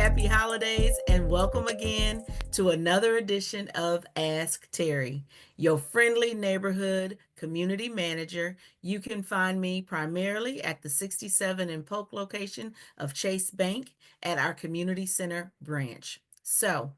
happy holidays, and welcome again to another edition of Ask Terri, your friendly neighborhood community manager. You can find me primarily at the 67 and Polk location of Chase Bank at our community center branch. So,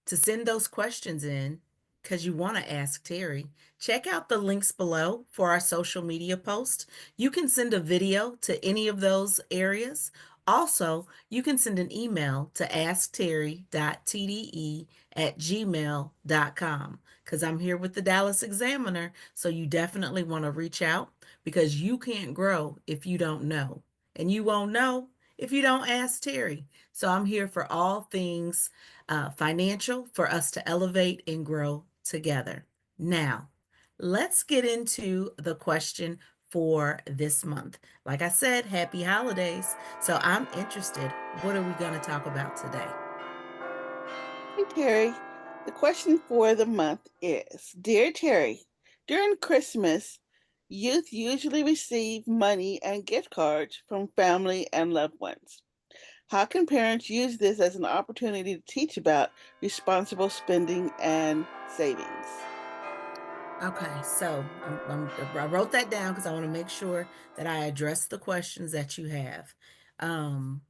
to send those questions in, because you want to ask Terri, check out the links below for our social media posts. You can send a video to any of those areas. Also, you can send an email to askterri.tde@gmail.com because I'm here with the Dallas Examiner. So you definitely want to reach out because you can't grow if you don't know. And you won't know if you don't ask Terri. So I'm here for all things financial for us to elevate and grow together. Now, let's get into the question for this month. Like I said, happy holidays. So I'm interested. What are we going to talk about today? Hey Terry, the question for the month is, Dear Terry, during Christmas, youth usually receive money and gift cards from family and loved ones. How can parents use this as an opportunity to teach about responsible spending and savings? Okay, so I wrote that down because I want to make sure that I address the questions that you have. Um,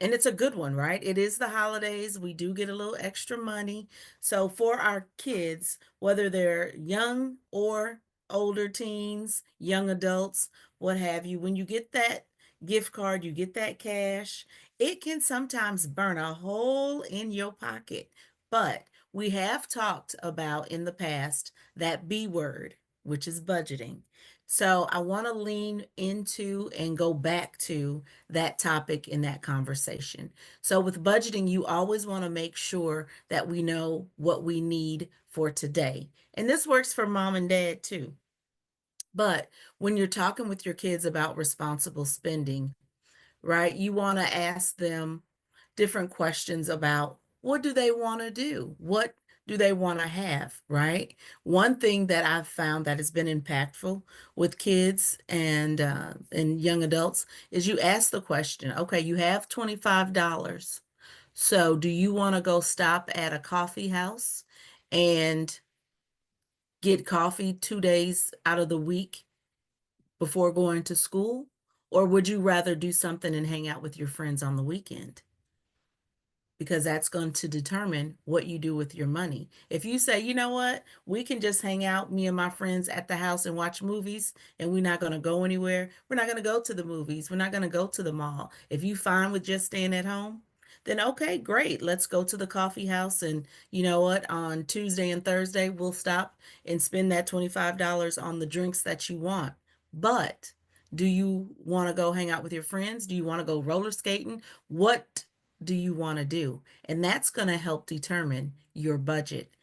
And it's a good one, right? It is the holidays. We do get a little extra money. So for our kids, whether they're young or older teens, young adults, what have you, when you get that gift card, you get that cash, it can sometimes burn a hole in your pocket. But we have talked about in the past that B word, which is budgeting. So I want to lean into and go back to that topic in that conversation. So, with budgeting, you always want to make sure that we know what we need for today. And this works for mom and dad too. But when you're talking with your kids about responsible spending, right, you want to ask them different questions about what do they want to do? What do they want to have, right? One thing that I've found that has been impactful with kids and young adults is you ask the question, okay, you have $25. So do you want to go stop at a coffee house and get coffee 2 days out of the week before going to school? Or would you rather do something and hang out with your friends on the weekend? Because that's going to determine what you do with your money. If you say, you know what, we can just hang out, me and my friends at the house and watch movies, and we're not going to go anywhere, we're not going to go to the movies, we're not going to go to the mall. If you fine with just staying at home, then okay, great. Let's go to the coffee house. And you know what? On Tuesday and Thursday, we'll stop and spend that $25 on the drinks that you want. But do you want to go hang out with your friends? Do you want to go roller skating? What do you want to do? And that's going to help determine your budget.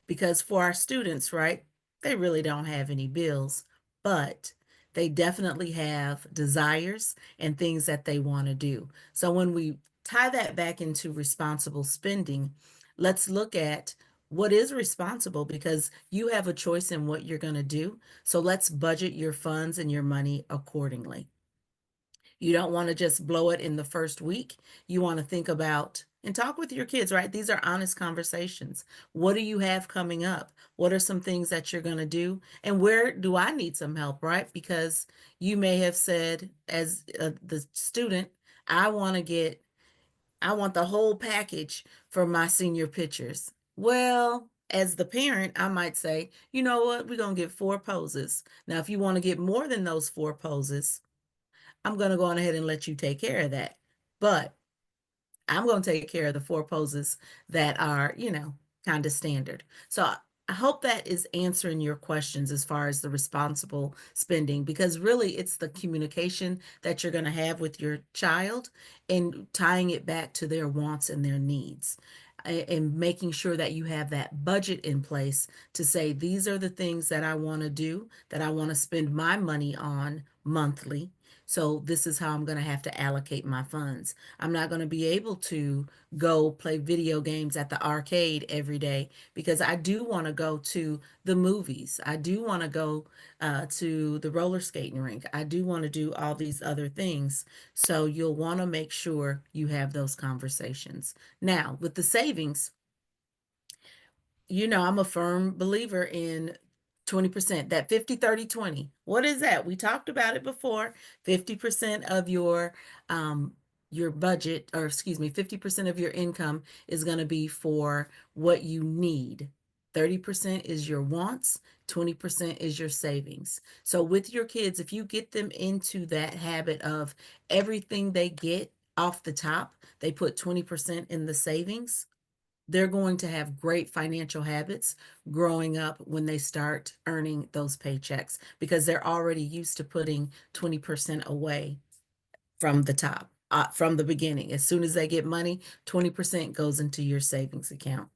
Because for our students, right, they really don't have any bills, but they definitely have desires and things that they want to do. So when we tie that back into responsible spending, let's look at what is responsible because you have a choice in what you're going to do. So let's budget your funds and your money accordingly. You don't want to just blow it in the first week. You want to think about and talk with your kids, right? These are honest conversations. What do you have coming up? What are some things that you're going to do? And where do I need some help, right? Because you may have said, as the student, I want to get, I want the whole package for my senior pictures. Well, as the parent, I might say, you know what? We're going to get 4 poses. Now, if you want to get more than those 4 poses, I'm going to go on ahead and let you take care of that. But I'm going to take care of the 4 poses that are, kind of standard. So I hope that is answering your questions as far as the responsible spending, because really it's the communication that you're going to have with your child and tying it back to their wants and their needs and making sure that you have that budget in place to say, these are the things that I want to do, that I want to spend my money on monthly. So this is how I'm going to have to allocate my funds. I'm not going to be able to go play video games at the arcade every day because I do want to go to the movies. I do want to go to the roller skating rink. I do want to do all these other things. So you'll want to make sure you have those conversations. Now, with the savings, I'm a firm believer in 20%, that 50, 30, 20. What is that? We talked about it before. 50% of your budget, or excuse me, 50% of your income is going to be for what you need. 30% is your wants, 20% is your savings. So with your kids, if you get them into that habit of everything they get off the top, they put 20% in the savings, they're going to have great financial habits growing up when they start earning those paychecks because they're already used to putting 20% away from the top, from the beginning. As soon as they get money, 20% goes into your savings account,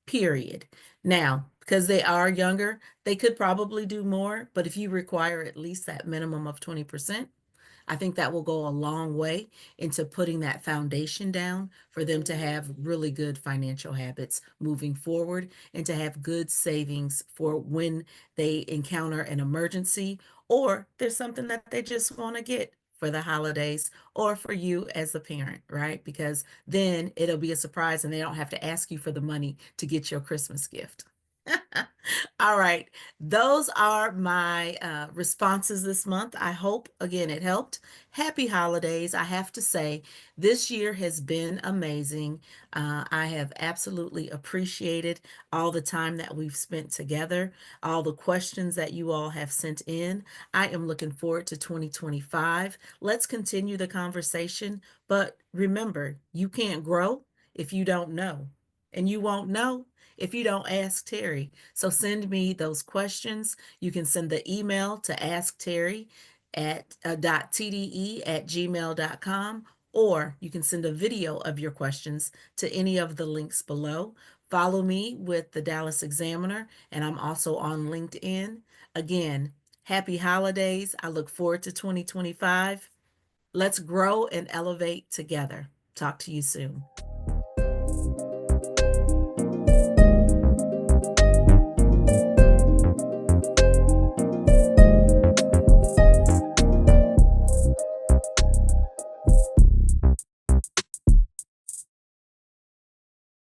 period. Now, because they are younger, they could probably do more, but if you require at least that minimum of 20%, I think that will go a long way into putting that foundation down for them to have really good financial habits moving forward and to have good savings for when they encounter an emergency or there's something that they just want to get for the holidays or for you as a parent, right? Because then it'll be a surprise and they don't have to ask you for the money to get your Christmas gift. All right. Those are my responses this month. I hope, again, it helped. Happy holidays. I have to say, this year has been amazing. I have absolutely appreciated all the time that we've spent together, all the questions that you all have sent in. I am looking forward to 2025. Let's continue the conversation. But remember, you can't grow if you don't know, and you won't know if you don't ask Terri. So send me those questions. You can send the email to askterri at .tde@gmail.com, or you can send a video of your questions to any of the links below. Follow me with the Dallas Examiner, and I'm also on LinkedIn. Again, happy holidays. I look forward to 2025. Let's grow and elevate together. Talk to you soon.